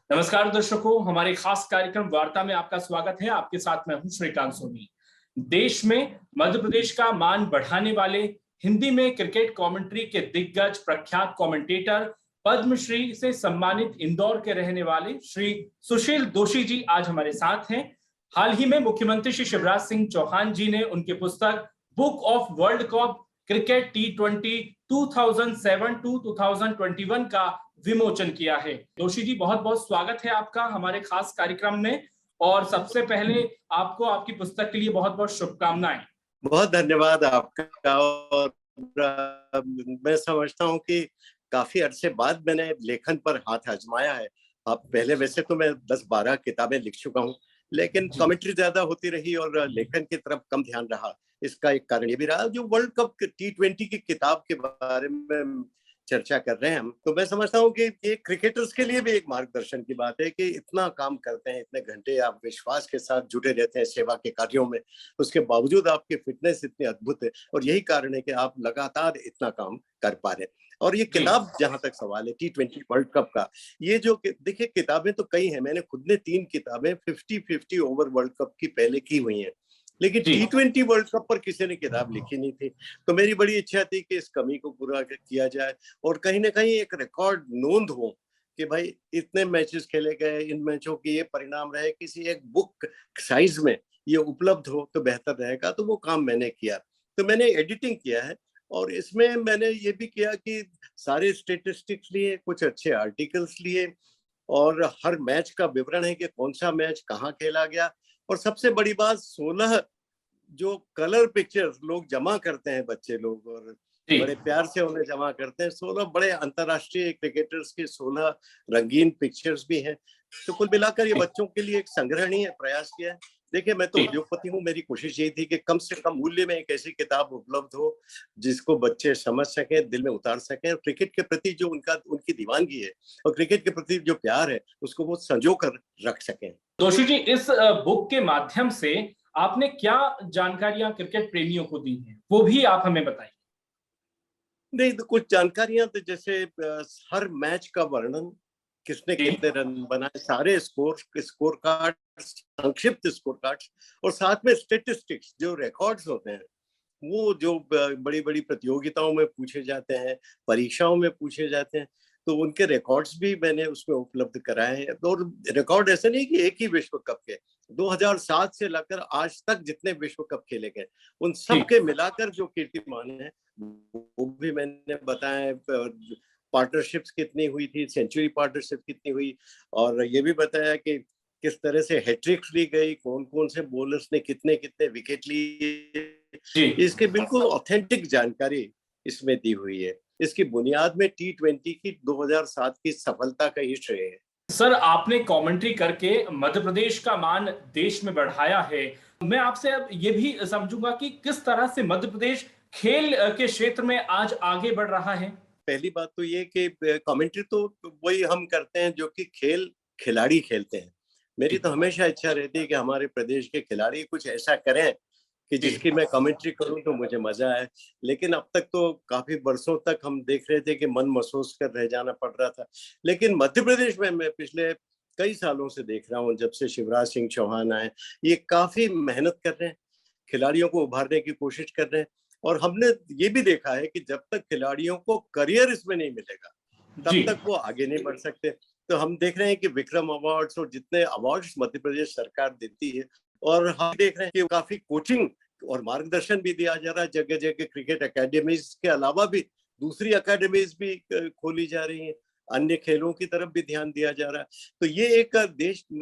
नमस्कार दर्शकों, हमारे खास कार्यक्रम वार्ता में आपका स्वागत है। आपके साथ मैं हूं श्रीकांत सोनी। देश में मध्य प्रदेश का मान बढ़ाने वाले हिंदी में क्रिकेट कमेंट्री के दिग्गज प्रख्यात कमेंटेटर पद्मश्री से सम्मानित इंदौर के रहने वाले श्री सुशील दोषी जी आज हमारे साथ हैं। हाल ही में मुख्यमंत्री श्री शिवराज सिंह चौहान जी ने उनकी पुस्तक book of world cup cricket T20 2007 to 2021 का विमोचन किया है। दोषी जी, बहुत बहुत स्वागत है आपका हमारे खास कार्यक्रम में। और सबसे पहले आपको आपकी पुस्तक के लिए बहुत बहुत शुभकामनाएं। बहुत धन्यवाद आपका। और मैं समझता हूँ कि काफी अरसे बाद मैंने लेखन पर हाथ आजमाया है। आप पहले वैसे तो मैं 10-12 किताबें लिख चुका हूँ, लेकिन कमेंट्री ज्यादा होती रही और लेखन की तरफ कम ध्यान रहा। इसका एक कारण ये भी रहा, जो वर्ल्ड कप T20 की किताब के बारे में चर्चा कर रहे हैं हम, तो मैं समझता हूँ कि ये क्रिकेटर्स के लिए भी एक मार्गदर्शन की बात है कि इतना काम करते हैं, इतने घंटे आप विश्वास के साथ जुटे रहते हैं सेवा के कार्यों में, उसके बावजूद आपकी फिटनेस इतनी अद्भुत है और यही कारण है कि आप लगातार इतना काम कर पा रहे हैं। और ये किताब, जहां तक सवाल है T20 वर्ल्ड कप का, ये जो देखिए किताबें तो कई हैं, मैंने खुद ने 3 किताबें 50-50 ओवर वर्ल्ड कप की पहले की हुई हैं, लेकिन T20 वर्ल्ड कप पर किसी ने किताब लिखी नहीं थी। तो मेरी बड़ी इच्छा थी कि इस कमी को पूरा किया जाए और कहीं ना कहीं एक रिकॉर्ड नोंद हो कि भाई इतने मैचेस खेले गए, इन मैचों के ये परिणाम रहे, किसी एक बुक साइज में ये उपलब्ध हो तो बेहतर रहेगा। तो वो काम मैंने किया। तो मैंने एडिटिंग किया है और इसमें मैंने ये भी किया कि सारे स्टेटिस्टिक्स लिए, कुछ अच्छे आर्टिकल्स लिए और हर मैच का विवरण है कि कौन सा मैच कहाँ खेला गया। और सबसे बड़ी बात, 16 जो कलर पिक्चर्स लोग जमा करते हैं, बच्चे लोग, और बड़े प्यार से उन्हें जमा करते हैं, 16 बड़े अंतर्राष्ट्रीय क्रिकेटर्स के 16 रंगीन पिक्चर्स भी हैं। तो कुल मिलाकर ये बच्चों के लिए एक संग्रहणीय प्रयास किया है। देखिए, मैं तो उद्योगपति हूँ, मेरी कोशिश यही थी कि कम से कम मूल्य में एक ऐसी किताब उपलब्ध हो जिसको बच्चे समझ सकें, दिल में उतार सकें, और क्रिकेट के प्रति जो उनकी दीवानगी है और क्रिकेट के प्रति जो प्यार है उसको वो संजो कर रख सकें। दोषी जी, इस बुक के माध्यम से आपने क्या जानकारियां क्रिकेट प्रेमियों को दी हैं, वो भी आप हमें बताइए। नहीं, तो कुछ जानकारियां, तो जैसे हर मैच का वर्णन, किसने कितने रन बनाए, सारे स्कोर कार्ड, संक्षिप्त स्कोर कार्ड, और साथ में स्टेटिस्टिक्स, जो रिकॉर्ड्स होते हैं, वो जो बड़ी बड़ी प्रतियोगिताओं में पूछे जाते हैं, परीक्षाओं में पूछे जाते हैं, तो उनके रिकॉर्ड्स भी मैंने उसमें उपलब्ध कराए हैं। और रिकॉर्ड ऐसे नहीं कि एक ही विश्व कप के, 2007 से लेकर आज तक जितने विश्व कप खेले गए उन सब के मिलाकर जो कीर्तिमान है वो भी मैंने बताया। पार्टनरशिप्स कितनी हुई थी, सेंचुरी पार्टनरशिप कितनी हुई, और ये भी बताया कि किस तरह से हैट्रिक्स ली गई, कौन कौन से बॉलर्स ने कितने कितने विकेट लिए। इसके बिल्कुल ऑथेंटिक जानकारी इसमें दी हुई है। इसकी बुनियाद में T20 की 2007 की सफलता का ही श्रेय है। सर, आपने कमेंट्री करके मध्य प्रदेश का मान देश में बढ़ाया है। मैं आपसे अब ये भी समझूंगा कि किस तरह से मध्य प्रदेश खेल के क्षेत्र में आज आगे बढ़ रहा है। पहली बात तो ये कि कमेंट्री तो वही हम करते हैं जो कि खिलाड़ी खेलते हैं। मेरी तो हमेशा इच्छा रहती है कि हमारे प्रदेश के खिलाड़ी कुछ ऐसा करें कि जिसकी मैं कमेंट्री करूं तो मुझे मजा आए। लेकिन अब तक तो काफी बरसों तक हम देख रहे थे कि मन महसूस कर रह जाना पड़ रहा था। लेकिन मध्य प्रदेश में मैं पिछले कई सालों से देख रहा हूँ, जब से शिवराज सिंह चौहान आए, ये काफी मेहनत कर रहे हैं, खिलाड़ियों को उभारने की कोशिश कर रहे हैं। और हमने ये भी देखा है कि जब तक खिलाड़ियों को करियर इसमें नहीं मिलेगा तब तक वो आगे नहीं बढ़ सकते। तो हम देख रहे हैं कि विक्रम अवार्ड्स और जितने अवार्ड्स मध्य प्रदेश सरकार देती है, और हम देख रहे हैं कि काफी कोचिंग और मार्गदर्शन भी दिया जा रहा है। जगह जगह क्रिकेट एकेडमीज के अलावा भी दूसरी एकेडमीज भी खोली जा रही हैं, अन्य खेलों की तरफ भी ध्यान दिया जा रहा है। तो ये एक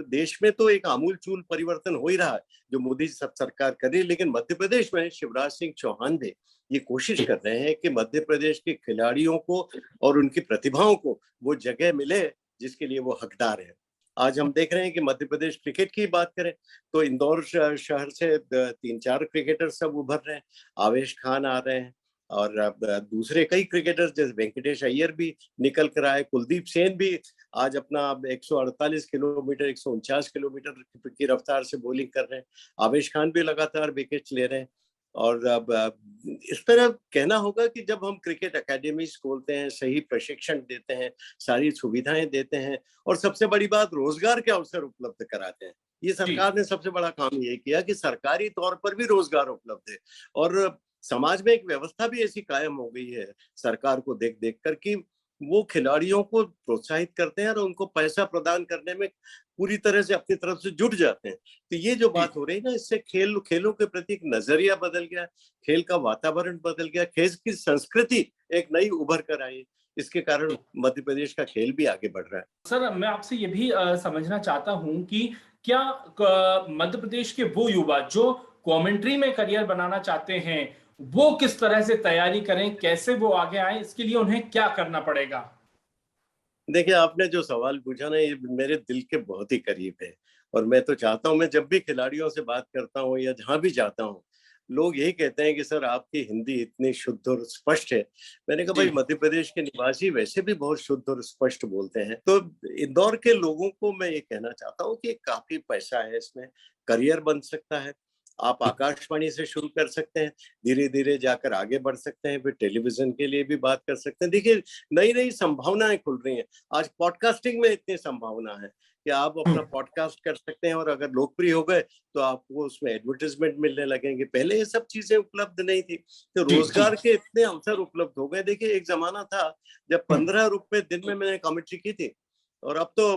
देश में तो एक आमूलचूल परिवर्तन हो ही रहा है जो मोदी सब सरकार कर रही है। लेकिन मध्य प्रदेश में शिवराज सिंह चौहान भी ये कोशिश कर रहे हैं कि मध्य प्रदेश के खिलाड़ियों को और उनकी प्रतिभाओं को वो जगह मिले जिसके लिए वो हकदार है। आज हम देख रहे हैं कि मध्य प्रदेश क्रिकेट की बात करें तो इंदौर शहर से 3-4 क्रिकेटर सब उभर रहे हैं। आवेश खान आ रहे हैं और दूसरे कई क्रिकेटर्स जैसे वेंकटेश अय्यर भी निकल कर आए, कुलदीप सेन भी आज अपना 148 किलोमीटर 149 किलोमीटर की रफ्तार से बॉलिंग कर रहे हैं। आवेश खान भी लगातार विकेट ले रहे हैं और अब इस तरह कहना होगा कि जब हम क्रिकेट एकेडमीज खोलते हैं, सही प्रशिक्षण देते हैं, सारी सुविधाएं देते हैं और सबसे बड़ी बात रोजगार के अवसर उपलब्ध कराते हैं, ये जी, सरकार ने सबसे बड़ा काम ये किया कि सरकारी तौर पर भी रोजगार उपलब्ध है। और समाज में एक व्यवस्था भी ऐसी कायम हो गई है सरकार को देख देख कर कि वो खिलाड़ियों को प्रोत्साहित करते हैं और उनको पैसा प्रदान करने में पूरी तरह से अपनी तरफ से जुट जाते हैं। तो ये जो जी, बात हो रही है ना, इससे खेलों के प्रति एक नजरिया बदल गया, खेल का वातावरण बदल गया, खेल की संस्कृति एक नई उभर कर आई। इसके कारण जी। मध्य प्रदेश का खेल भी आगे बढ़ रहा है। सर, मैं आपसे ये भी समझना चाहता हूँ कि क्या मध्य प्रदेश के वो युवा जो कमेंट्री में करियर बनाना चाहते हैं, वो किस तरह से तैयारी करें, कैसे वो आगे आए, इसके लिए उन्हें क्या करना पड़ेगा? देखिए, आपने जो सवाल पूछा ना, ये मेरे दिल के बहुत ही करीब है। और मैं तो चाहता हूँ, मैं जब भी खिलाड़ियों से बात करता हूँ या जहां भी जाता हूँ, लोग यही कहते हैं कि सर आपकी हिंदी इतनी शुद्ध और स्पष्ट है। मैंने कहा जी, भाई, मध्य प्रदेश के निवासी वैसे भी बहुत शुद्ध और स्पष्ट बोलते हैं। तो इंदौर के लोगों को मैं ये कहना चाहता हूँ कि काफी पैसा है इसमें, करियर बन सकता है। आप आकाशवाणी से शुरू कर सकते हैं, धीरे धीरे जाकर आगे बढ़ सकते हैं, फिर टेलीविजन के लिए भी बात कर सकते हैं। देखिए, नई नई संभावनाएं खुल रही हैं। आज पॉडकास्टिंग में इतनी संभावना है कि आप अपना पॉडकास्ट कर सकते हैं और अगर लोकप्रिय हो गए तो आपको उसमें एडवर्टाइजमेंट मिलने लगेंगे। पहले ये सब चीजें उपलब्ध नहीं थी, तो जी, जी। रोजगार के इतने अवसर उपलब्ध हो गए। देखिए, एक जमाना था जब 15 रुपए दिन में मैंने कमेंट्री की थी, और अब तो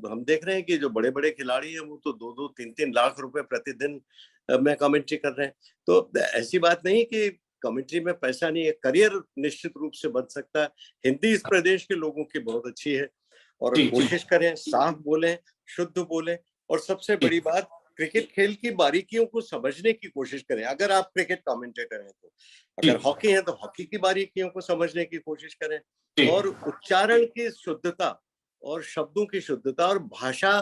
हम देख रहे हैं कि जो बड़े बड़े खिलाड़ी हैं वो तो 2-2, 3-3 लाख रुपए प्रतिदिन में कमेंट्री कर रहे हैं। तो ऐसी बात नहीं कि कमेंट्री में पैसा नहीं है, करियर निश्चित रूप से बन सकता है। हिंदी इस प्रदेश के लोगों की बहुत अच्छी है, और जी, जी, कोशिश करें साफ बोलें, शुद्ध बोलें। और सबसे जी, बड़ी बात, क्रिकेट खेल की बारीकियों को समझने की कोशिश करें। अगर आप क्रिकेट कमेंटेटर हैं तो, जी, अगर हॉकी है तो हॉकी की बारीकियों को समझने की कोशिश करें। जी, और उच्चारण की शुद्धता और शब्दों की शुद्धता और भाषा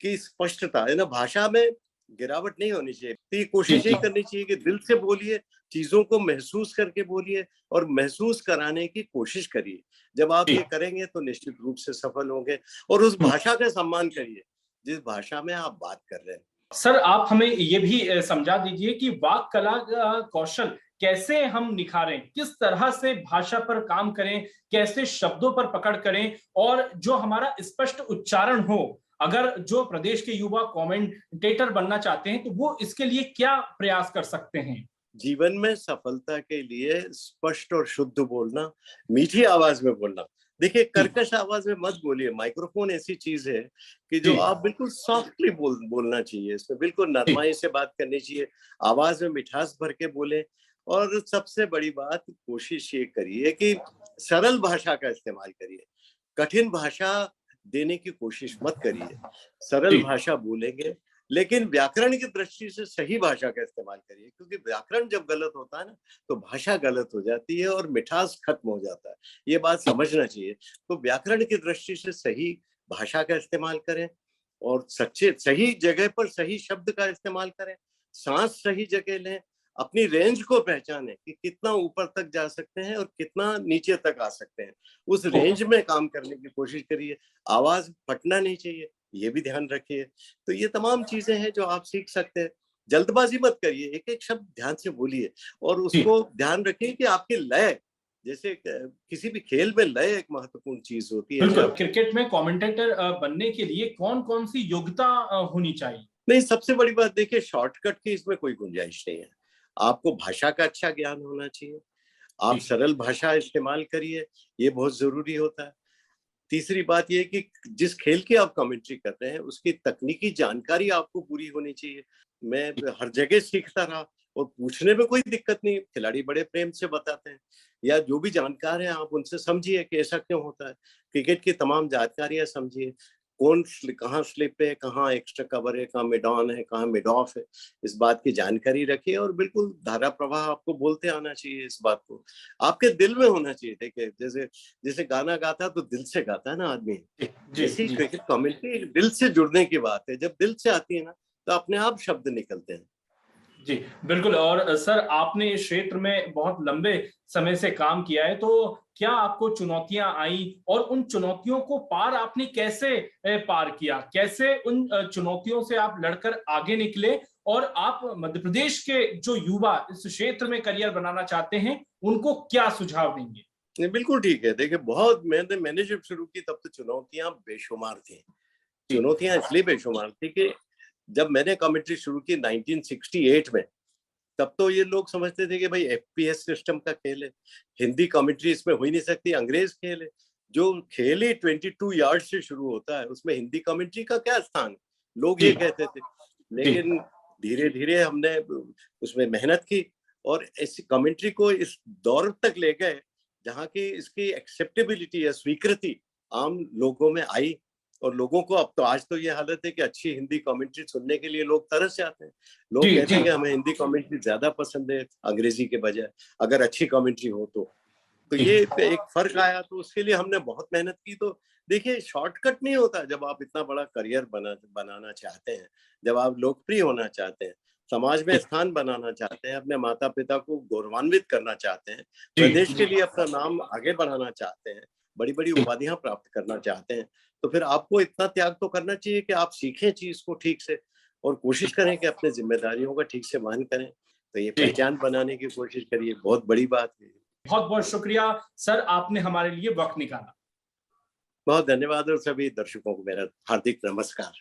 की स्पष्टता है ना, भाषा में गिरावट नहीं होनी चाहिए। तो ये जी, कोशिश यही जी, करनी चाहिए कि दिल से बोलिए, चीजों को महसूस करके बोलिए और महसूस कराने की कोशिश करिए। जब आप जी। ये करेंगे तो निश्चित रूप से सफल होंगे। और उस हुँ। भाषा का सम्मान करिए जिस भाषा में आप बात कर रहे हैं। सर, आप हमें ये भी समझा दीजिए कि वाक कला का कौशल कैसे हम निखारें? किस तरह से भाषा पर काम करें? कैसे शब्दों पर पकड़ करें? और जो हमारा स्पष्ट उच्चारण हो, अगर जो प्रदेश के युवा कमेंटेटर बनना चाहते हैं, तो वो इसके लिए क्या प्रयास कर सकते हैं? जीवन में सफलता के लिए स्पष्ट और शुद्ध बोलना, मीठी आवाज में बोलना। देखिए, जी, कर्कश आवाज में मत बोलिए। माइक्रोफोन ऐसी चीज है कि जो जी, आप बिल्कुल सॉफ्टली बोलना चाहिए, इसमें बिल्कुल जी, नरमाई से बात करनी चाहिए, आवाज में मिठास भर के बोले। और सबसे बड़ी बात, कोशिश ये करिए कि सरल भाषा का इस्तेमाल करिए, कठिन भाषा देने की कोशिश मत करिए। सरल जी, भाषा बोलेंगे, लेकिन व्याकरण की दृष्टि से सही भाषा का इस्तेमाल करिए, क्योंकि व्याकरण जब गलत होता है ना, तो भाषा गलत हो जाती है और मिठास खत्म हो जाता है। ये बात जी, समझना चाहिए। तो व्याकरण की दृष्टि से सही भाषा का इस्तेमाल करें, और सच्चे सही जगह पर सही शब्द का इस्तेमाल करें, सांस सही जगह लें, अपनी रेंज को पहचानें कि कितना ऊपर तक जा सकते हैं और कितना नीचे तक आ सकते हैं। उस ओह! रेंज में काम करने की कोशिश करिए। आवाज फटना नहीं चाहिए, ये भी ध्यान रखिए। तो ये तमाम चीजें हैं जो आप सीख सकते हैं। जल्दबाजी मत करिए, एक एक शब्द ध्यान से बोलिए, और जी। उसको ध्यान रखिए कि आपकी लय, जैसे किसी भी खेल में लय एक महत्वपूर्ण चीज होती है। बिल्कुल, जब क्रिकेट में कमेंटेटर बनने के लिए कौन-कौन सी योग्यता होनी चाहिए? नहीं, सबसे बड़ी बात देखिए, शॉर्टकट की इसमें कोई गुंजाइश नहीं है। आपको भाषा का अच्छा ज्ञान होना चाहिए, आप जी, सरल भाषा इस्तेमाल करिए, ये बहुत जरूरी होता है। तीसरी बात ये कि जिस खेल की आप कमेंट्री कर रहे हैं उसकी तकनीकी जानकारी आपको पूरी होनी चाहिए। मैं जी, हर जगह सीखता रहा, और पूछने में कोई दिक्कत नहीं, खिलाड़ी बड़े प्रेम से बताते हैं। या जो भी जानकार हैं आप उनसे समझिए कि ऐसा क्यों होता है। क्रिकेट की तमाम जानकारियां समझिए, कहाँ स्लिप है, कहाँ एक्स्ट्रा कवर है, कहाँ मिड ऑन है, कहाँ मिड ऑफ है। इस बात की जानकारी रखिए, और बिल्कुल धारा प्रवाह आपको बोलते आना चाहिए। इस बात को आपके दिल में होना चाहिए। देखिए, जैसे जैसे गाना गाता है तो दिल से गाता है ना आदमी, जी, जी, ऐसे ही जी। क्रिकेट कमेंट्री एक दिल से जुड़ने की बात है। जब दिल से आती है ना, तो अपने आप शब्द निकलते हैं। जी, बिल्कुल। और सर, आपने इस क्षेत्र में बहुत लंबे समय से काम किया है, तो क्या आपको चुनौतियाँ आईं और उन चुनौतियों को पार आपने कैसे पार किया? कैसे उन चुनौतियों से आप लड़कर आगे निकले और आप मध्य प्रदेश के जो युवा इस क्षेत्र में करियर बनाना चाहते हैं उनको क्या सुझाव देंगे? नहीं, बिल्कुल ठीक है। देखिए, बहुत मैंने जब शुरू की तब तो चुनौतियां बेशुमार थी। चुनौतियां इसलिए बेशुमार थी कि जब मैंने कमेंट्री शुरू की 1968 में, तब तो ये लोग समझते थे कि भाई एफपीएस सिस्टम का खेल है, हिंदी कमेंट्री इसमें हो ही नहीं सकती, अंग्रेज खेल है। जो खेल ही 22 यार्ड से शुरू होता है उसमें हिंदी कमेंट्री का क्या स्थान, लोग ये कहते थे। लेकिन धीरे धीरे हमने उसमें मेहनत की और इस कमेंट्री को इस दौर तक ले गए जहाँ की इसकी एक्सेप्टेबिलिटी या स्वीकृति आम लोगों में आई। और लोगों को अब तो आज तो ये हालत है कि अच्छी हिंदी कमेंट्री सुनने के लिए लोग तरस जाते हैं। लोग कहते हैं कि हमें हिंदी कमेंट्री ज्यादा पसंद है अंग्रेजी के बजाय, अगर अच्छी कमेंट्री हो तो ये एक फर्क आया। तो उसके लिए हमने बहुत मेहनत की। तो देखिए, शॉर्टकट नहीं होता। जब आप इतना बड़ा करियर बनाना चाहते हैं, जब आप लोकप्रिय होना चाहते हैं, समाज में स्थान बनाना चाहते हैं, अपने माता पिता को गौरवान्वित करना चाहते हैं, प्रदेश के लिए अपना नाम आगे बढ़ाना चाहते हैं, बड़ी बड़ी उपाधियां प्राप्त करना चाहते हैं, तो फिर आपको इतना त्याग तो करना चाहिए कि आप सीखें चीज को ठीक से और कोशिश करें कि अपने जिम्मेदारियों का ठीक से वहन करें। तो ये पहचान बनाने की कोशिश करिए, बहुत बड़ी बात है। बहुत बहुत शुक्रिया सर, आपने हमारे लिए वक्त निकाला। बहुत धन्यवाद और सभी दर्शकों को मेरा हार्दिक नमस्कार।